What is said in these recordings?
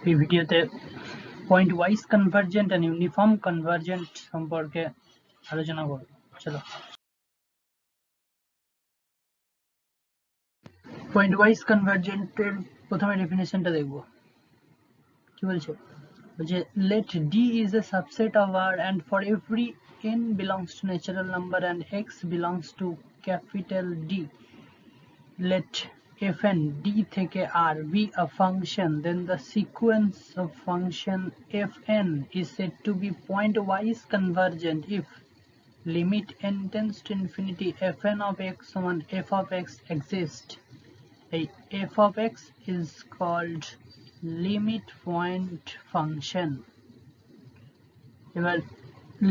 এই ভিডিওতে point wise convergent and uniform convergent সম্পর্কে আলোচনা করব। চলো, পয়েন্ট ওয়াইজ কনভার্জেন্টের প্রথমে ডেফিনেশনটা দেখব। কি বলছে? বলছে let D is a subset of R and for every n belongs to natural number and x belongs to capital D, let fn D থেকে R be a function, then the sequence of function fn is said to be pointwise convergent if limit n tends to infinity fn of x সমান f of x exists. A f of x is called limit point function. এবার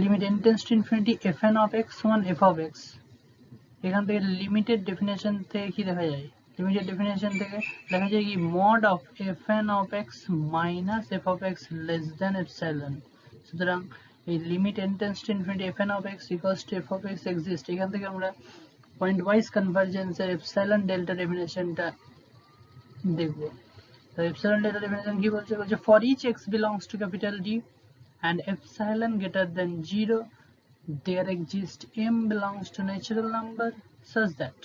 limit n tends to infinity fn of x সমান f of x, এখান থেকে limited definition থেকে কি দেখা যায়? Limited definition থেকে দেখা যায় কি mod of fn of x minus f of x less than epsilon. সুতরাং এই limit n tends to infinity fn of x equals to f of x exist, এখান থেকে আমরা পয়েন্ট ওয়াইজ কনভার্জেন্সের এপসাইলন ডেল্টা ডেফিনেশনটা দেখব। তো এপসাইলন ডেল্টা ডেফিনেশন কি বলছে? বলছে for each x belongs to capital D and epsilon greater than 0 there exists m belongs to natural number such that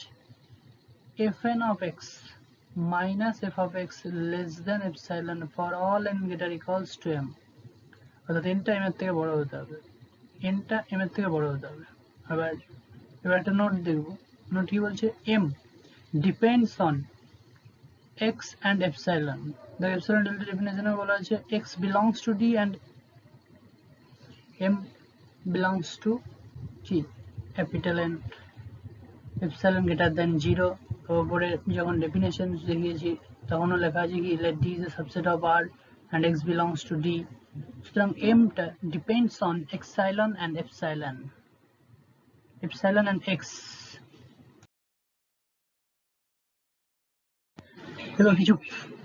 fn of x minus f of x less than epsilon for all n greater equals to m. অর্থাৎ nটা m এর থেকে বড় হতে হবে, nটা m এর থেকে বড় হতে হবে। এবার একটা নোট দেখব। নোট কি বলছে? m depends on x and epsilon. The epsilon delta definition বলা আছে x belongs to D and m belongs to কি capital N, epsilon greater than 0। ওপরে যখন ডেফিনেশন দেখিয়েছি তখনও লেখা আছে কি let D is a subset of R and x belongs to D. সুতরাং m টা depends on epsilon and epsilon and x। এবার কিছু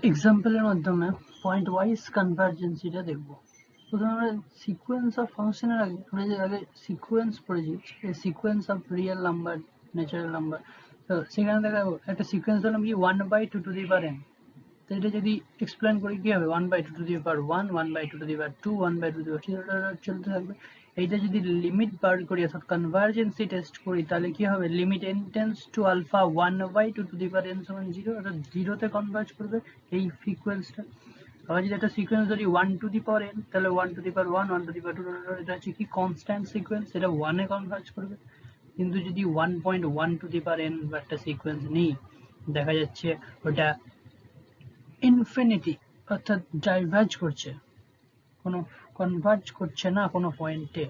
এক্সাম্পলের মাধ্যমে পয়েন্ট ওয়াইজ কনভার্জেন্সিটা দেখব। প্রথমে আমরা সিকোয়েন্স অফ ফাংশনের আগে সিকোয়েন্স পড়েছি, sequence of real number, natural number. তো সেখানে দেখা একটা সিকোয়েন্স ধরলাম কি 1/2 to the power n। তো এটা যদি এক্সপ্লেন করি কি হবে? 1/2 to the power 1, 1/2 to the power 2, 1/2 to the power 3 চলতে থাকবে। এইটা যদি লিমিট বার করি অর্থাৎ কনভার্জেন্সি টেস্ট করি তাহলে কি হবে? Limit n tends to alpha 1/2 to the power n সমান 0, অর্থাৎ 0 তে কনভার্জ করবে এই সিকোয়েন্সটা। আবার যদি একটা সিকোয়েন্স ধরি 1 to the power n, তাহলে 1 to the power 1, 1 to the power 2, এটা হচ্ছে কি কনস্ট্যান্ট সিকোয়েন্স, এটা 1 এ কনভার্জ করবে। কিন্তু যদি 1.1 to the power n বা একটা সিকোয়েন্স নিই, দেখা যাচ্ছে ওটা ইনফিনিটি অর্থাৎ ডাইভার্জ করছে, কোনো কনভার্জ করছে না কোনো পয়েন্টে।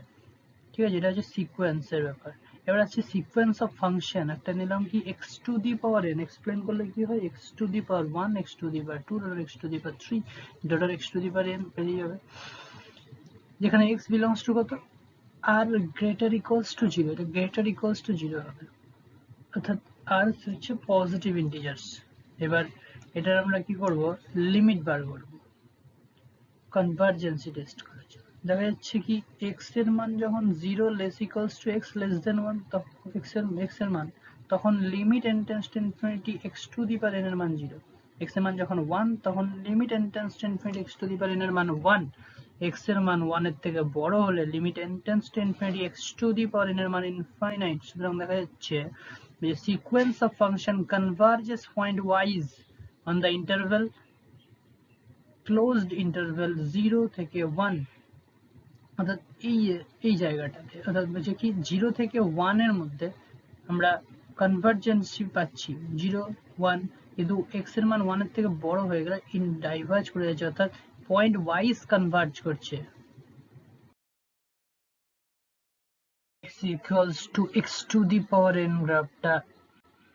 ঠিক আছে, এটা হচ্ছে সিকোয়েন্সের ব্যাপার। এবার আছে সিকোয়েন্স অফ ফাংশন। একটা নিলাম কি x to the power n, explain করলে কি হয়? x to the power 1, x to the power 2, x to the power 3, x to the power n পেরিয়ে যাবে। যেখানে x বিলংস টু কত? r গ্রেটার ইকুয়ালস টু 0, এটা গ্রেটার ইকুয়ালস টু 0 হবে, অর্থাৎ r হচ্ছে পজিটিভ ইন্টিজার্স। এবার এটার আমরা কি করব? লিমিট বার করব কনভার্জেন্সি টেস্ট করার জন্য। দেখা যাচ্ছে কি x এর মান যখন 0 less equals two x less than 1, তখন x এর মান তখন limit n tends to infinity x to the power n এর মান 0। x এর মান যখন 1 তখন limit n tends to infinity x to the power n এর মান 1। x এর মান 1 এর থেকে বড় হলে limit n tends to infinity x to the power n এর মান ইনফাইনাইট। সুতরাং দেখা যাচ্ছে যে sequence of function কনভার্জেস point wise on the interval closed interval 0 থেকে 1, অর্থাৎ এই জায়গাটাতে, অর্থাৎ বলছে কি 0 থেকে 1 এর মধ্যে আমরা কনভার্জেন্সি পাচ্ছি 0, 1, কিন্তু x এর মান 1 এর থেকে বড় হয়ে গেলে ইন ডাইভার্জ করে যাচ্ছে, অর্থাৎ পয়েন্ট ওয়াইজ কনভার্জ করছে। x equals to x to the power n গ্রাফটা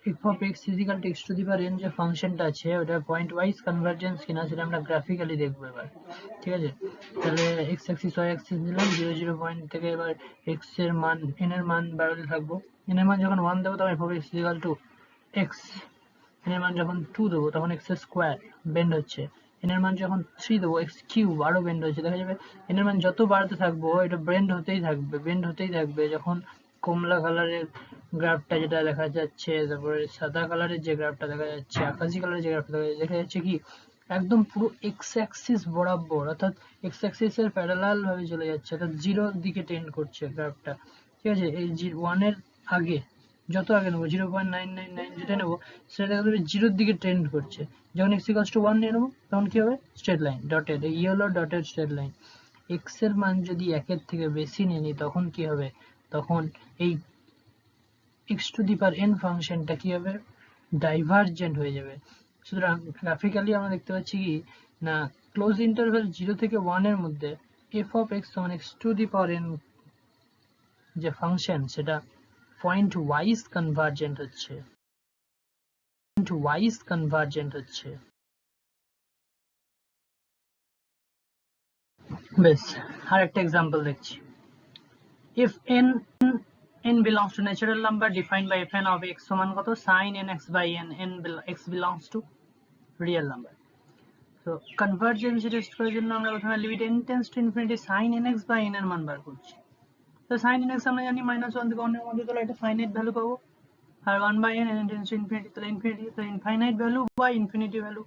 f of x is equal to x to the power n যে ফাংশনটা আছে ওটা পয়েন্ট ওয়াইজ কনভার্জেন্স কিনা সেটা আমরা গ্রাফিক্যালি দেখবো এবার। ঠিক আছে, তাহলে x অ্যাক্সিস y অ্যাক্সিস নিলাম, 0 0 পয়েন্ট থেকে এবার x এর মান n এর মান বাড়াতে থাকবো। n এর মান যখন 1 দেবো তখন f of x is equal to x, n এর মান যখন 2 দেবো তখন x এর স্কোয়ার বেন্ড হচ্ছে, n এর মান যখন 3 দেবো x কিউব আরো বেন্ড হচ্ছে। দেখা যাবে n এর মান যত বাড়তে থাকবো এটা বেন্ড হতেই থাকবে। যখন কমলা কালারের গ্রাফটা যেটা দেখা যাচ্ছে, তারপরে সাদা কালারের যে গ্রাফটা দেখা যাচ্ছে, আকাশি কালারের যে গ্রাফটা দেখা যাচ্ছে কি একদম পুরো এক্স অ্যাক্সিস বরাবর, অর্থাৎ এক্স অ্যাক্সিসের প্যারালাল ভাবে চলে যাচ্ছে, অর্থাৎ জিরোর দিকে টেন্ড করছে গ্রাফটা। ঠিক আছে, এই 1-এর আগে যত আগে নেবো 0.999 যেটা নেবো সেটা দেখবে জিরোর দিকে ট্রেন্ড করছে। যখন x ইকুয়ালস টু 1 নিয়ে নেবো তখন কি হবে, স্ট্রেট লাইন, ডটেড, এই yellow dotted straight line. x এর মান যদি 1-এর থেকে বেশি নিয়ে নিই তখন কি হবে, তখন এই x to the power n ফাংশনটা কি হবে, ডাইভারজেন্ট হয়ে যাবে। সুতরাং গ্রাফিক্যালি আমরা দেখতে পাচ্ছি কি না, ক্লোজ ইন্টারভ্যাল 0 থেকে 1 এর মধ্যে f অফ x সমান x to the power n যে ফাংশন সেটা পয়েন্ট ওয়াইজ কনভার্জেন্ট হচ্ছে, বেশ আর একটা এক্সাম্পল দেখছি। if n belongs to natural number defined by fn of x সমান কত, sin nx by n x belongs to real number. তো কনভার্জেন্স টেস্ট করার জন্য আমরা প্রথমে limit n tends to infinity sin nx by n এর মান বার করছি। তো sin nx আমরা জানি -1 থেকে 1 এর মধ্যে, তাহলে এটা ফাইনাইট ভ্যালু পাবো। আর 1 by n tends to infinity, তাহলে ইনফিনিটি, তো ইনফাইনাইট ভ্যালু বা ইনফিনিটি ভ্যালু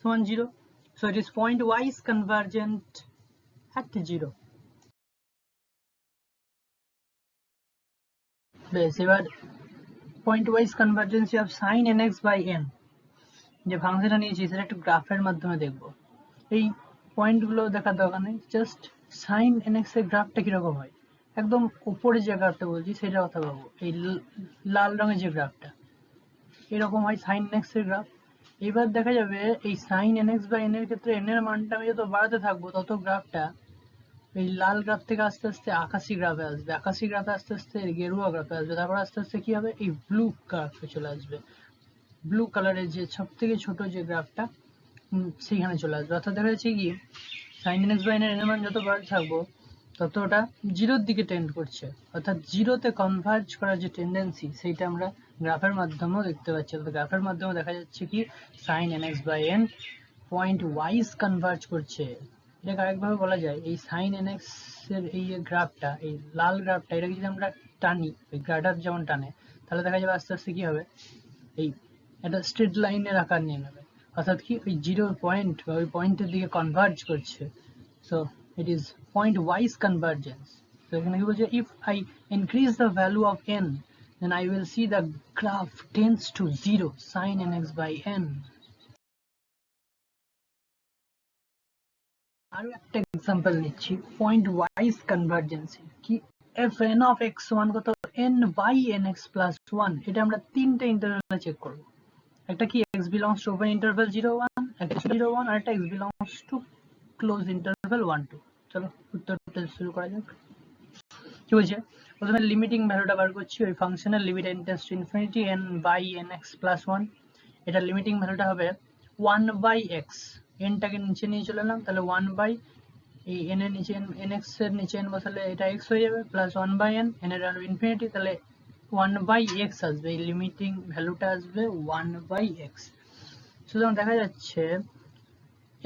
সমান 0। So it is point wise convergent at 0। বেশ, এবার point wise convergency of sin nx by n যে ফাংশনটা নিয়েছি সেটা একটু গ্রাফের মাধ্যমে দেখব। এই পয়েন্টগুলো দেখার দরকার নেই, জাস্ট sin nx এর গ্রাফটা কিরকম হয়, একদম উপরে যে গ্রাফটা বলছি সেটা কথা বলবো। এই লাল রঙের যে গ্রাফটা এরকম হয় sin nx এর গ্রাফ। এবার দেখা যাবে এই sin nx by n এর ক্ষেত্রে n এর মানটা আমি যত বাড়াতে থাকবো তত গ্রাফটা এই লাল গ্রাফ থেকে আস্তে আস্তে আকাশি গ্রাফে আসবে, আকাশি গ্রাফে আস্তে আস্তে গেরুয়া গ্রাফে আসবে, তারপর আস্তে আস্তে কি হবে, এই ব্লু গ্রাফে চলে আসবে। ব্লু কালারের যে সব থেকে ছোট যে গ্রাফটা সেইখানে চলে আসবে। অর্থাৎ দেখা যাচ্ছে কি sin nx by n এর মান যত বাড়তে থাকবো তত ওটা জিরোর দিকে টেন্ড করছে, অর্থাৎ জিরোতে কনভার্জ করার যে টেন্ডেন্সি সেইটা আমরা গ্রাফের মাধ্যমেও দেখতে পাচ্ছি। অর্থাৎ গ্রাফের মাধ্যমে দেখা যাচ্ছে কি sin nx by n point wise converge করছে। এটাকে আরেকভাবে বলা যায়, এই sin nx এর এই গ্রাফটা, এই লাল গ্রাফটা, এটাকে যদি আমরা টানি, ওই গ্রাডার যেমন টানে, তাহলে দেখা যাবে আস্তে আস্তে কি হবে, এই একটা স্ট্রেট লাইনের আকার নিয়ে নেবে, অর্থাৎ কি ওই জিরোর পয়েন্ট বা ওই পয়েন্টের দিকে কনভার্জ করছে। So it is point wise convergence. তো এখানে কি বলছে, if I increase the value of n then I will see the graph tends to 0 sin nx by n। আরো একটা এক্সাম্পল নিচ্ছি পয়েন্ট ওয়াইজ কনভার্জেন্সি কি, f n of x সমান কত, n by nx plus 1। এটা আমরা তিনটে ইন্টারভ্যালে চেক করব। একটা কি x belongs to open interval 0 1, একটা 0 1, আর একটা x belongs to close interval 1 2। চলো উত্তরটা শুরু করা যাক। কি বলছে, প্রথমে লিমিটিং ভ্যালুটা বার করছি, ওই ফাংশনের limit n tends to infinity n by nx plus 1। এটা লিমিটিং ভ্যালুটা হবে 1 by x, n টাকে নিচে নিয়ে চলে এলাম, তাহলে 1 by এই n এর নিচে nx এর নিচে n বসালে এটা x হয়ে যাবে, প্লাস 1 by n, n এর ভ্যালু ইনফিনিটি, তাহলে 1 by x আসবে, এই লিমিটিং ভ্যালুটা আসবে 1 by x। সুতরাং দেখা যাচ্ছে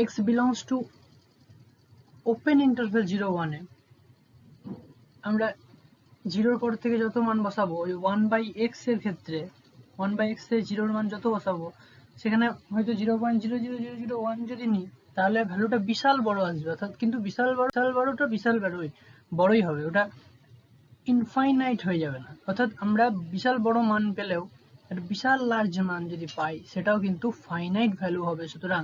x belongs to open interval 0 1 এ আমরা 0 পর থেকে যত মান বসাবো, ওই 1 by x এর ক্ষেত্রে 1 by x এ 0 এর মান যত বসাবো সেখানে হয়তো 0.00001 যদি নিই তাহলে ভ্যালুটা বিশাল বড় আসবে, অর্থাৎ কিন্তু বিশাল বড়টা বিশাল বড়ই হবে, ওটা ইনফাইনাইট হয়ে যাবে না। অর্থাৎ আমরা বিশাল বড় মান পেলেও একটা বিশাল লার্জ মান যদি পাই সেটাও কিন্তু ফাইনাইট ভ্যালু হবে। সুতরাং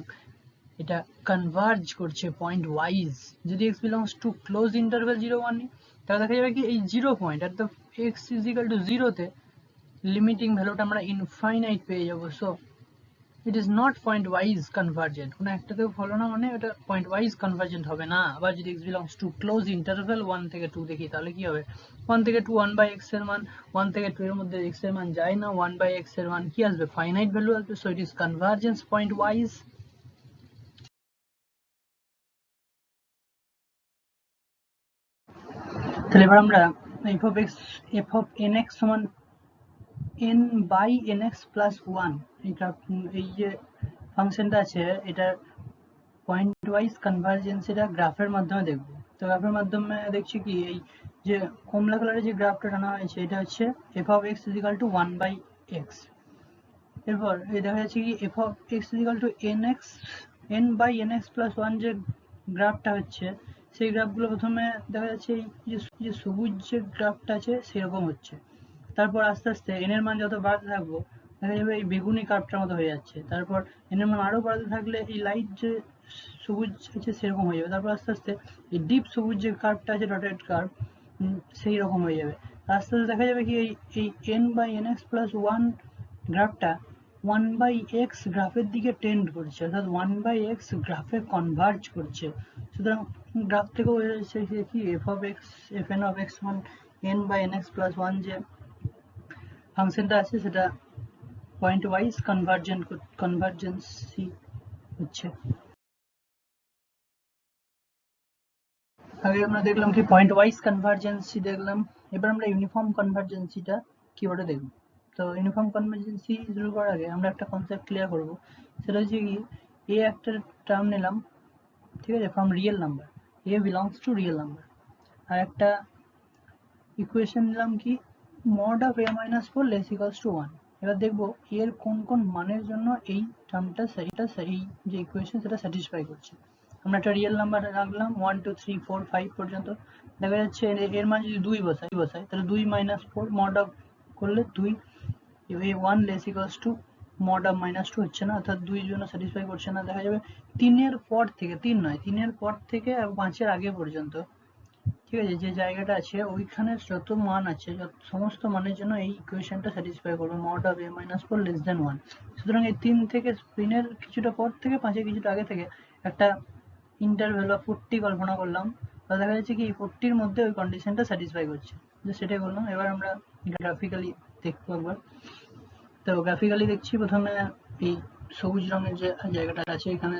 এটা কনভার্জ করছে পয়েন্ট ওয়াইজ। যদি x belongs to close interval 0 1 নিই তাহলে দেখা যাবে কি এই 0 point at the x is equal to 0 তে লিমিটিং ভ্যালুটা আমরা ইনফাইনাইট পেয়ে যাব। So it is not point wise convergent, কোনো একটাতেও ফলো না মানে এটা পয়েন্ট ওয়াইজ কনভার্জেন্ট হবে না। আবার যদি x belongs to close interval 1 থেকে 2 দেখি তাহলে কি হবে, 1 থেকে 2 1 by x এর মান, 1 থেকে 2 এর মধ্যে x এর মান যায় না, 1 by x এর মান কি আসবে, ফাইনাইট ভ্যালু আসবে। So it is convergence point wise. তাহলে এবার আমরা f of nx সমান n by nx plus 1 এই যে ফাংশনটা আছে এটা পয়েন্ট ওয়াইজ কনভার্জেন্স এটা গ্রাফের মাধ্যমে দেখব। তো গ্রাফের মাধ্যমে দেখছি কি এই যে কমলা কালারের যে গ্রাফটা টানা হয়েছে এটা হচ্ছে f of x is equal to 1 by x। এরপর এই দেখা যাচ্ছে কি f of x is equal to nx n by nx plus 1 যে গ্রাফটা হচ্ছে সেই গ্রাফগুলো প্রথমে দেখা যাচ্ছে এই যে সবুজ যে গ্রাফটা আছে সেরকম হচ্ছে, তারপর আস্তে আস্তে n এর মান যত বাড়তে থাকবো দেখা যাবে এই বেগুনি কার্ভটার মতো হয়ে যাচ্ছে, তারপর n এর মান আরো বাড়তে থাকলে এই লাইট যে সবুজ আছে সেরকম হয়ে যাবে, তারপর আস্তে আস্তে এই ডিপ সবুজ যে কার্ভটা আছে ডটেড কার্ভ সেই রকম হয়ে যাবে। আস্তে আস্তে দেখা যাবে কি এই n বাই nx প্লাস 1 গ্রাফটা 1/x গ্রাফের দিকে টেন্ড করছে, অর্থাৎ 1/x গ্রাফে কনভার্জ করছে। সুতরাং গ্রাফ থেকে বোঝা যাচ্ছে কি fn of x মান n বাই nx প্লাস 1 যে ফাংশনটা আছে সেটা পয়েন্ট ওয়াইজ কনভার্জেন্সি হচ্ছে। আগে আমরা দেখলাম কি পয়েন্ট ওয়াইজ কনভার্জেন্সি দেখলাম, এবার আমরা ইউনিফর্ম কনভার্জেন্সিটা কিভাবে দেখব। তো ইউনিফর্ম কনভার্জেন্সি শুরু করার আগে আমরা একটা কনসেপ্ট ক্লিয়ার করব, সেটা হচ্ছে কি এ একটা টার্ম নিলাম, ঠিক আছে, from real number, a belongs to real number, আর একটা ইকুয়েশন নিলাম কি mod of a minus 4 less equals to 1। এবার দেখব এর কোন কোন মানের জন্য এই টার্মটা এই যে ইকুয়েশন সেটা স্যাটিসফাই করছে। আমরা একটা রিয়েল নাম্বার রাখলাম 1 2 3 4 5 পর্যন্ত, দেখা যাচ্ছে এর মান যদি 2 বসাই তাহলে 2 মাইনাস 4 মড অফ করলে 2, 1 less equals two mod of minus 2 হচ্ছে না, অর্থাৎ 2 এর জন্য স্যাটিসফাই করছে না। দেখা যাবে 3 এর পর থেকে, 3 নয় 3 এর পর থেকে 5 এর আগে পর্যন্ত, ঠিক আছে, যে জায়গাটা আছে ওইখানে যত মান আছে সমস্ত মানের জন্য এই ইকুয়েশনটা স্যাটিসফাই করবে mod of a minus 4 less than 1। সুতরাং এই 3 থেকে 3 এর কিছুটা পর থেকে 5 এর কিছুটা আগে থেকে একটা ইন্টারভ্যাল বা 40 কল্পনা করলাম, তাহলে দেখা যাচ্ছে কি এই 40 এর মধ্যে ওই কন্ডিশনটা স্যাটিসফাই করছে, যে সেটাই করলাম। এবার আমরা গ্রাফিক্যালি দেখবো একবার। তো গ্রাফিক্যালি দেখছি প্রথমে এই সবুজ রঙের যে জায়গাটা আছে এখানে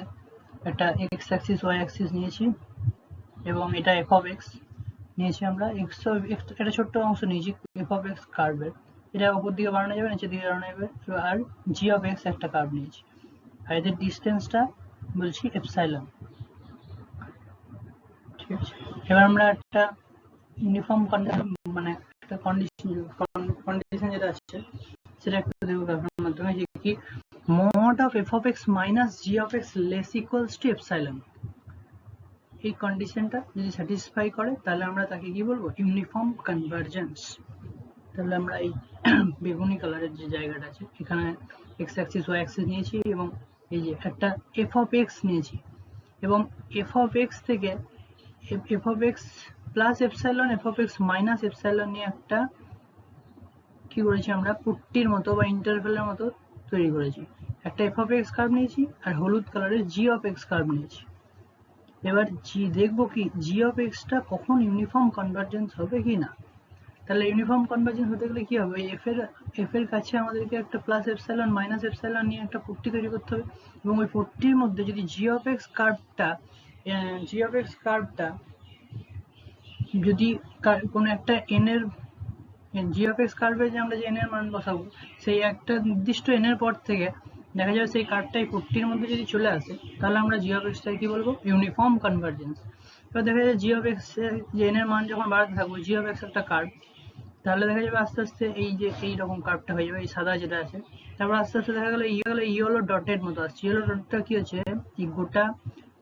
একটা এক্স অ্যাক্সিস ওয়াই অ্যাক্সিস নিয়েছি এবং এটা এফ অফ এক্স নিয়েছি আমরা, একটা ছোট্ট অংশ নিয়েছি এফ অফ এক্স কার্ভের, এটা উপর দিকে বাড়ানো যাবে নিচের দিকে বাড়ানো যাবে, আর জি অফ এক্স একটা কার্ভ নিয়েছি, আর এদের ডিস্টেন্সটা বলছি এপসাইলন, ঠিক আছে। এবার আমরা একটা ইউনিফর্ম মানে একটা কন্ডিশন যেটা আছে সেটা একটু দেখবো গ্রাফের মাধ্যমে, যে কি mod of f of x minus g of x less equals to epsilon, এই কন্ডিশনটা যদি স্যাটিসফাই করে তাহলে আমরা তাকে কি বলবো ইউনিফর্ম কনভার্জেন্স। তাহলে আমরা এই বেগুনি কালারের যে জায়গাটা আছে এখানে এক্স অ্যাক্সিস ওয়াই অ্যাক্সিস নিয়েছি এবং এই যে একটা এফ অফ এক্স নিয়েছি এবং এফ অফ এক্স থেকে F of x plus epsilon F of x minus epsilon নিয়ে একটা কি করেছি আমরা পুট্টির মতো বা ইন্টারভেলের মতো তৈরি করেছি, একটা এফ অফ এক্স কার্ভ নিয়েছি আর হলুদ কালারের জি অফ এক্স কার্ভ নিয়েছি। এবার দেখবো কি জি অফ এক্সটা কখন ইউনিফর্ম কনভার্জেন্স হবে কি না। তাহলে ইউনিফর্ম কনভার্জেন্স হতে গেলে কি হবে, এফ এর কাছে আমাদেরকে একটা প্লাস এপসাইলন মাইনাস এপসাইলন নিয়ে একটা পট্টি তৈরি করতে হবে এবং ওই পট্টির মধ্যে যদি জি অফ এক্স কার্ভটা যদি কোনো একটা এন এর জি অফ এক্স কার্ভে যে আমরা যে এন এর মান বসাবো সেই একটা নির্দিষ্ট এন এর পর থেকে দেখা যাবে সেই কার্ভটা এই পট্টির মধ্যে যদি চলে আসে তাহলে আমরা জি অফ এক্সটাকে কি বলবো ইউনিফর্ম কনভার্জেন্স। এবার দেখা যায় জি অফ এক্স যে এন এর মান যখন বাড়াতে থাকবো জি অফ এক্স একটা কার্ভ, তাহলে দেখা যাবে আস্তে আস্তে এই যে এই রকম কার্ভটা হয়ে যাবে এই সাদা যেটা আছে, তারপর আস্তে আস্তে দেখা গেলো ইয়েলো ডটের মতো আসছে, ইয়েলো ডটটা কি হচ্ছে এই গোটা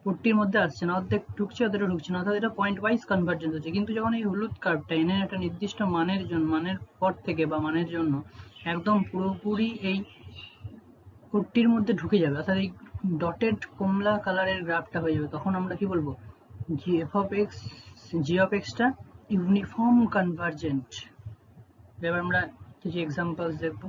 পট্টির মধ্যে আসছে না, অর্ধেক ঢুকছে অর্ধেক ঢুকছে না, অর্থাৎ এটা পয়েন্ট ওয়াইজ কনভার্জেন্স হচ্ছে। কিন্তু যখন এই হলুদ কার্ভটা এনে একটা নির্দিষ্ট মানের পর থেকে বা মানের জন্য একদম পুরোপুরি এই পট্টির মধ্যে ঢুকে যাবে, অর্থাৎ এই ডটেড কমলা কালারের গ্রাফটা হয়ে যাবে, তখন আমরা কি বলবো জি অফ এক্সটা ইউনিফর্ম কনভার্জেন্ট। এবার আমরা কিছু এক্সাম্পলস দেখবো।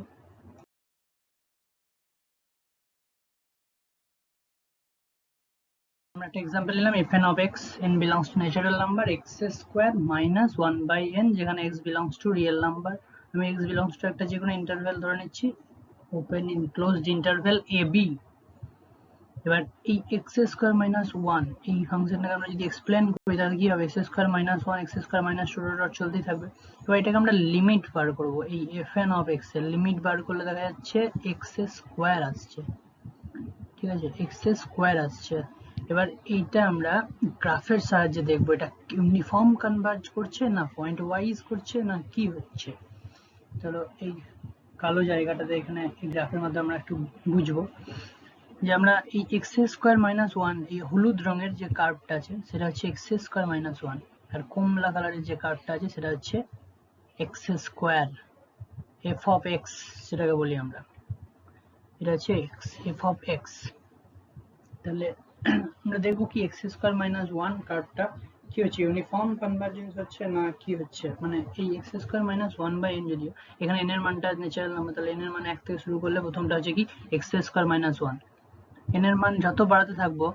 আমরা একটা এক্সাম্পল নিলাম fn of x n belongs to natural number x square minus 1 by n, যেখানে x belongs to real number। আমি x belongs to একটা যে কোনো ইন্টারভ্যাল ধরে নিচ্ছি, open in closed interval a b। এবার এই x স্কয়ার মাইনাস 1 এই ফাংশনটাকে আমরা যদি এক্সপ্লেন করি তাহলে কি হবে x square minus 1 x square minus 2 dot চলতেই থাকবে। এবার এটাকে আমরা লিমিট বার করব, এই fn of x এর লিমিট বার করলে দেখা যাচ্ছে x স্কয়ার আসছে, ঠিক আছে, x স্কয়ার আসছে। এবার এইটা আমরা গ্রাফের সাহায্যে দেখবো এটা ইউনিফর্ম কনভার্জ করছে না পয়েন্ট ওয়াইজ করছে না কি হচ্ছে। চলো এই কালো জায়গাটাতে এখানে এই গ্রাফের মধ্যে আমরা একটু বুঝবো। যে আমরা এই এক্স স্কোয়ার মাইনাস ওয়ান, এই হলুদ রঙের যে কার্ভটা আছে সেটা হচ্ছে এক্স স্কোয়ার মাইনাস ওয়ান, আর কমলা কালারের যে কার্ভটা আছে সেটা হচ্ছে x square F of x, সেটাকে বলি আমরা, এটা হচ্ছে এক্স এফ অফ এক্স। তাহলে আমরা দেখবো কি এক্স স্কোয়ার মাইনাস ওয়ান কার্ভটা কি হচ্ছে, ইউনিফর্ম কনভার্জেন্স হচ্ছে না কি হচ্ছে, মানে এই x square minus one by n, যদিও এখানে এন এর মানটা ন্যাচারাল নাম্বার, তাহলে এন এর মান এক থেকে শুরু করলে প্রথমটা হচ্ছে কি x square minus one. N এর মান যত বাড়াতে থাকবো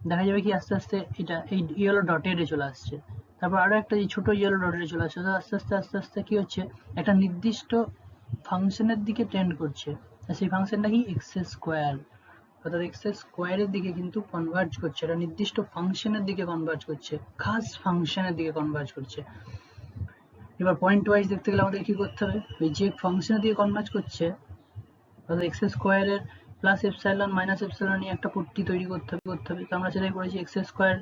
দেখা যাবে কি আস্তে আস্তে এটা এই ইয়েলো ডটেডে চলে আসছে, তারপর আরো একটা এই ছোট ইয়েলো ডটেডে চলে আসছে, আস্তে আস্তে আস্তে আস্তে কি হচ্ছে একটা নির্দিষ্ট ফাংশনের দিকে টেন্ড করছে, আর সেই ফাংশনটা কি এক্স স্কোয়ার, অর্থাৎ এক্স স্কোয়ারের দিকে কিন্তু কনভার্জ করছে, এটা নির্দিষ্ট ফাংশনের দিকে কনভার্জ করছে, খাস ফাংশনের দিকে কনভার্জ করছে। এবার পয়েন্ট ওয়াইজ দেখতে গেলে আমাদের কি করতে হবে, ওই যে ফাংশনের দিকে কনভার্জ করছে অর্থাৎ এক্স স্কোয়ারের প্লাস এপসাইলন মাইনাস এপসাইলন নিয়ে একটা পট্টি তৈরি করতে হবে, তো আমরা সেটাই করেছি, এক্স স্কোয়ার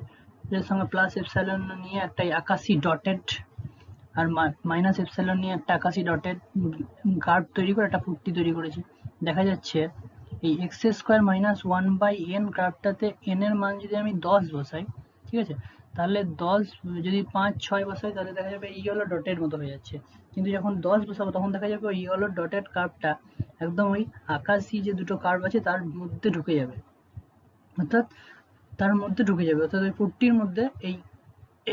এর সঙ্গে প্লাস এপসাইলন নিয়ে একটা আকাশি ডটেড আর মাইনাস এপসাইলন নিয়ে একটা আকাশি ডটেড কার্ভ তৈরি করে একটা পট্টি তৈরি করেছি। দেখা যাচ্ছে এই x square minus one by n কার্ভটাতে এন এর মান যদি আমি 10 বসাই, ঠিক আছে, তাহলে 10 যদি 5 6 বসাই তাহলে দেখা যাবে ইয়েলো ডটের মতো হয়ে যাচ্ছে, কিন্তু যখন 10 বসাবো তখন দেখা যাবে ওই ইয়েলো ডটেড কার্ভটা একদম ওই আকাশি যে দুটো কার্ভ আছে তার মধ্যে ঢুকে যাবে, অর্থাৎ ওই পট্টির মধ্যে এই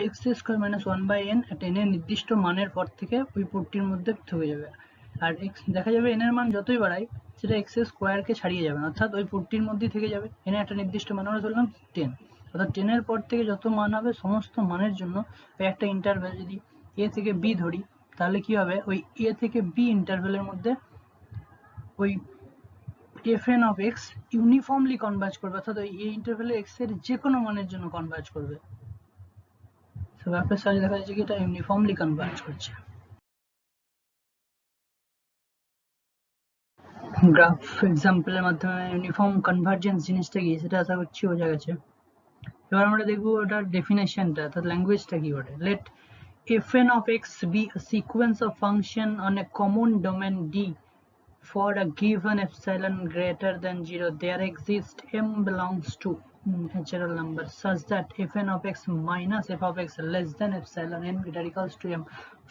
x square minus one by n একটা এন এর নির্দিষ্ট মানের পর থেকে ওই পট্টির মধ্যে ঢুকে যাবে, আর এক্স দেখা যাবে এন এর মান যতই বাড়াই সেটা এক্স স্কোয়ারকে ছাড়িয়ে যাবে, অর্থাৎ ওই পট্টির মধ্যেই থেকে যাবে, এন একটা নির্দিষ্ট মান আমরা ধরলাম 10, অর্থাৎ 10 এর পর থেকে যত মান হবে সমস্ত মানের জন্য ওই একটা ইন্টারভ্যাল যদি এ থেকে বি ধরি তাহলে কি হবে, ওই এ থেকে বি ইন্টারভ্যালের মধ্যে ওই fn of x uniformly converge করবে, অর্থাৎ ওই এই ইন্টারভ্যালে x এর যে কোনো মানের জন্য কনভার্জ করবে। সো গ্রাফের সাহায্যে দেখা যাচ্ছে কি এটা ইউনিফর্মলি কনভার্জ করছে। গ্রাফ এক্সাম্পলের মাধ্যমে ইউনিফর্ম কনভার্জেন্স জিনিসটা কি সেটা আশা করছি বোঝা গেছে। এবার আমরা দেখবো ওটার ডেফিনেশনটা, অর্থাৎ ল্যাঙ্গুয়েজটা কি বলে। Let fn of x be a sequence of function on a common domain D. For a given epsilon greater than 0, there exists m belongs to natural number such that fn of x minus f of x less than epsilon n greater equals to m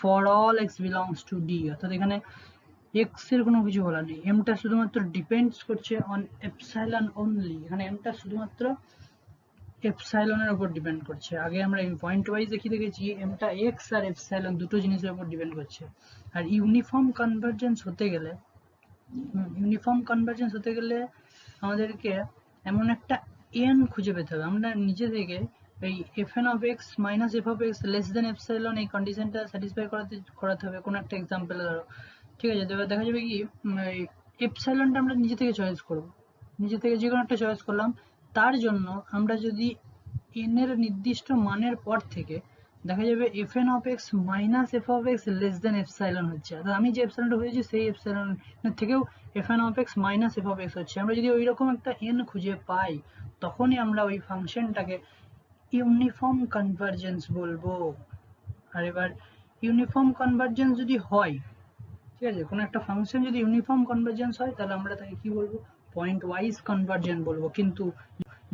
for all x belongs to D. অর্থাৎ এখানে x এর কোনো কিছু বলা নেই, m টা শুধুমাত্র depends করছে অন এপসাইলন অনলি, এখানে m টা শুধুমাত্র এপসাইলনের উপর ডিপেন্ড করছে। আগে আমরা পয়েন্ট ওয়াইজ দেখিয়ে দেখেছি m টা x আর এপসাইলন দুটো জিনিসের উপর ডিপেন্ড করছে। আর ইউনিফর্ম কনভার্জেন্স হতে গেলে আমাদেরকে এমন একটা n খুঁজে পেতে হবে, আমরা নিজে থেকে এই fn of x minus f of x less than epsilon এই কন্ডিশনটা স্যাটিসফাই করাতে হবে কোনো একটা এক্সাম্পলে ধরো, ঠিক আছে। এবার দেখা যাবে কি এপসাইলনটা আমরা নিজে থেকে চয়েস করব, নিজে থেকে যে কোনো একটা চয়েস করলাম, তার জন্য আমরা যদি n এর নির্দিষ্ট মানের পর থেকে দেখা যাবে fn of x minus f of x less than epsilon হচ্ছে, অর্থাৎ আমি যে এপসাইলনটা হয়েছি সেই এপসাইলন থেকেও fn of x minus f of x হচ্ছে। আমরা যদি ওইরকম একটা n খুঁজে পাই তখনই আমরা ওই ফাংশনটাকে ইউনিফর্ম কনভার্জেন্স বলবো। আর এবার ইউনিফর্ম কনভার্জেন্স যদি হয়, ঠিক আছে, কোনো একটা ফাংশন যদি ইউনিফর্ম কনভার্জেন্স হয় তাহলে আমরা তাকে কি বলবো, পয়েন্ট ওয়াইজ কনভার্জেন্ট বলবো। কিন্তু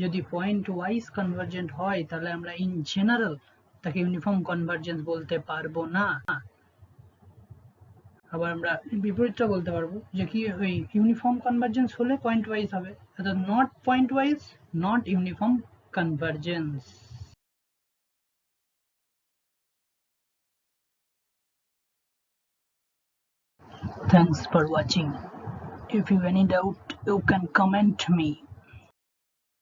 যদি পয়েন্ট ওয়াইজ কনভার্জেন্ট হয় তাহলে আমরা ইন জেনারেল তাকে ইউনিফর্ম কনভার্জেন্স বলতে পারবো না। আবার আমরা বিপরীতটা বলতে পারবো যে কি ওই ইউনিফর্ম কনভার্জেন্স হলে পয়েন্ট ওয়াইজ হবে, অর্থাৎ not point wise not uniform convergence. Thanks for watching. If you have any doubt, you can comment me.